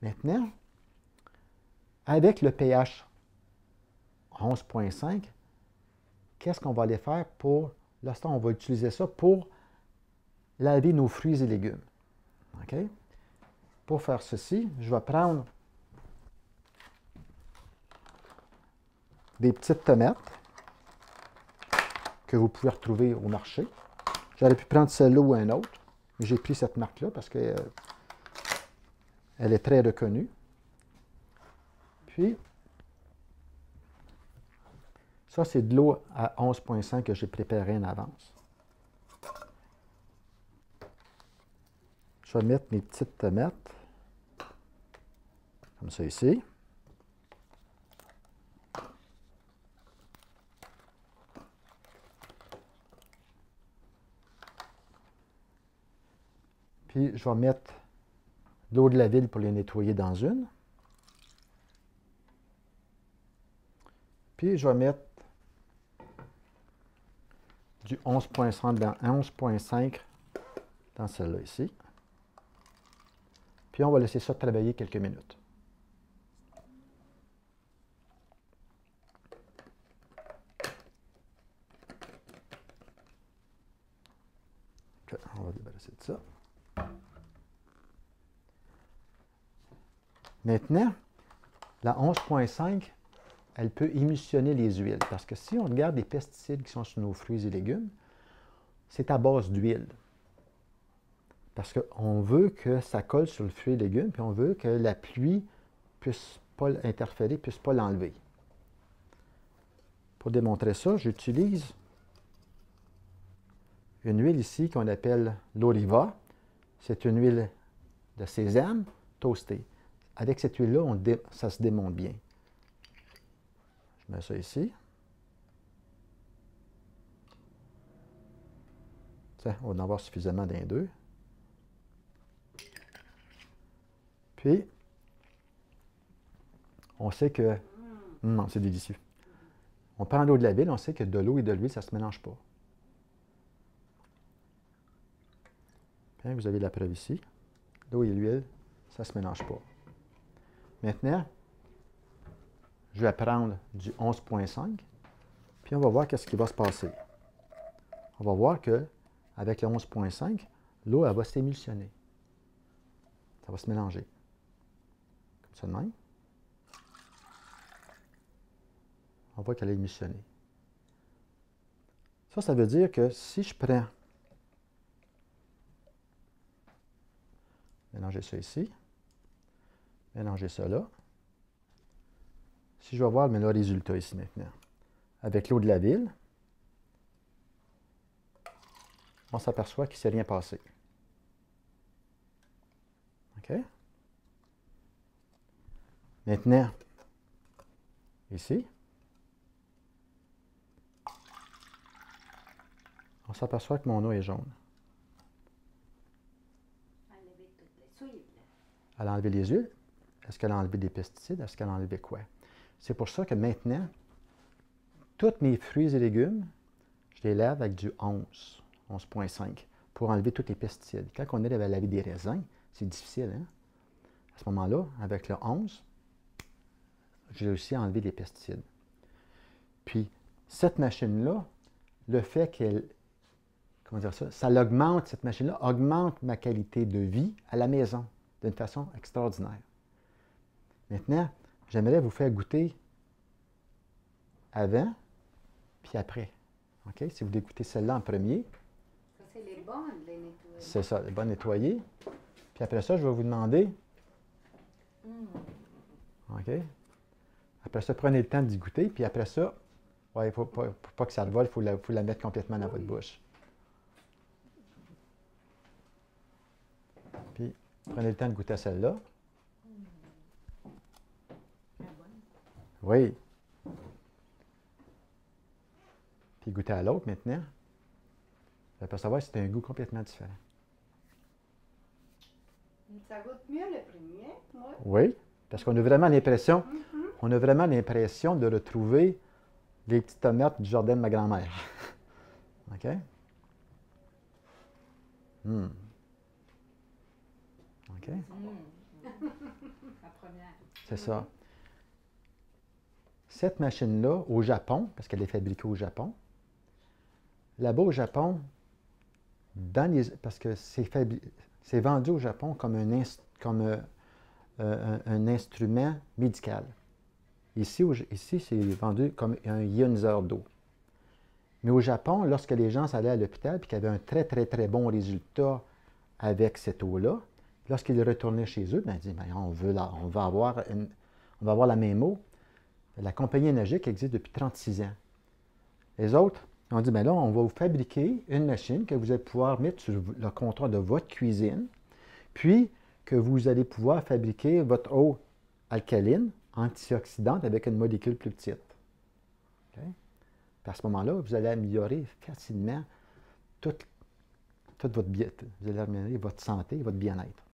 Maintenant, avec le pH 11,5, qu'est-ce qu'on va aller faire pour... L'instant, on va utiliser ça pour laver nos fruits et légumes. OK? Pour faire ceci, je vais prendre des petites tomates que vous pouvez retrouver au marché. J'aurais pu prendre celle-là ou un autre, mais j'ai pris cette marque-là parce qu'elle est très reconnue. Puis, ça, c'est de l'eau à 11,5 que j'ai préparée en avance. Je vais mettre mes petites tomates, comme ça ici. Puis, je vais mettre de l'eau de la ville pour les nettoyer dans une. Puis, je vais mettre du 11,5 dans celle-là ici. Puis, on va laisser ça travailler quelques minutes. Okay, on va débarrasser de ça. Maintenant, la 11,5, elle peut émulsionner les huiles. Parce que si on regarde les pesticides qui sont sur nos fruits et légumes, c'est à base d'huile. Parce qu'on veut que ça colle sur le fruit et légumes, puis on veut que la pluie ne puisse pas l'interférer, ne puisse pas l'enlever. Pour démontrer ça, j'utilise une huile ici qu'on appelle l'Oliva. C'est une huile de sésame toastée. Avec cette huile-là, ça se démonte bien. Je mets ça ici. Tiens, on va en avoir suffisamment d'un deux. Puis, on sait que... c'est délicieux. On prend l'eau de la ville, on sait que de l'eau et de l'huile, ça ne se mélange pas. Bien, vous avez la preuve ici. L'eau et l'huile, ça ne se mélange pas. Maintenant, je vais prendre du 11,5, puis on va voir qu'est-ce qui va se passer. On va voir qu'avec le 11,5, l'eau, elle va s'émulsionner. Ça va se mélanger. Comme ça de même. On voit qu'elle est émulsionnée. Ça veut dire que si je prends, mélanger ça ici, mélanger ça là, si je vais voir le résultat ici maintenant, avec l'eau de la ville, on s'aperçoit qu'il ne s'est rien passé. OK? Maintenant, ici, on s'aperçoit que mon eau est jaune. Elle a enlevé les huiles. Est-ce qu'elle a enlevé des pesticides? Est-ce qu'elle a enlevé quoi? C'est pour ça que maintenant, tous mes fruits et légumes, je les lave avec du 11,5, pour enlever tous les pesticides. Quand on est à laver des raisins, c'est difficile, hein? À ce moment-là, avec le 11, j'ai réussi à enlever des pesticides. Puis, cette machine-là, le fait qu'elle, comment dire ça, ça l'augmente, cette machine-là augmente ma qualité de vie à la maison d'une façon extraordinaire. Maintenant, j'aimerais vous faire goûter avant, puis après. OK? Si vous voulez goûter celle-là en premier. Ça, c'est les bonnes, les nettoyer. C'est ça, les bonnes nettoyées. Puis après ça, je vais vous demander. OK? Après ça, prenez le temps d'y goûter. Puis après ça, ouais, il ne faut pas que ça le vole, il faut la mettre complètement dans votre bouche. Puis, prenez le temps de goûter à celle-là. Oui. Puis goûter à l'autre maintenant. Vous allez savoir si c'est un goût complètement différent. Ça goûte mieux le premier, moi. Oui, parce qu'on a vraiment l'impression, de retrouver les petites tomates du jardin de ma grand-mère. OK? OK? C'est ça. Cette machine-là, au Japon, parce qu'elle est fabriquée au Japon, là-bas au Japon, parce que c'est vendu au Japon comme un instrument médical. Ici, c'est vendu comme un ioniseur d'eau. Mais au Japon, lorsque les gens allaient à l'hôpital et qu'ils avaient un très, très, très bon résultat avec cette eau-là, lorsqu'ils retournaient chez eux, ben, ils disaient, ben, on va avoir la même eau. La compagnie énergique existe depuis 36 ans. Les autres ont dit, ben là, on va vous fabriquer une machine que vous allez pouvoir mettre sur le comptoir de votre cuisine, puis que vous allez pouvoir fabriquer votre eau alcaline, antioxydante, avec une molécule plus petite. Okay? À ce moment-là, vous allez améliorer facilement toute votre santé et votre bien-être.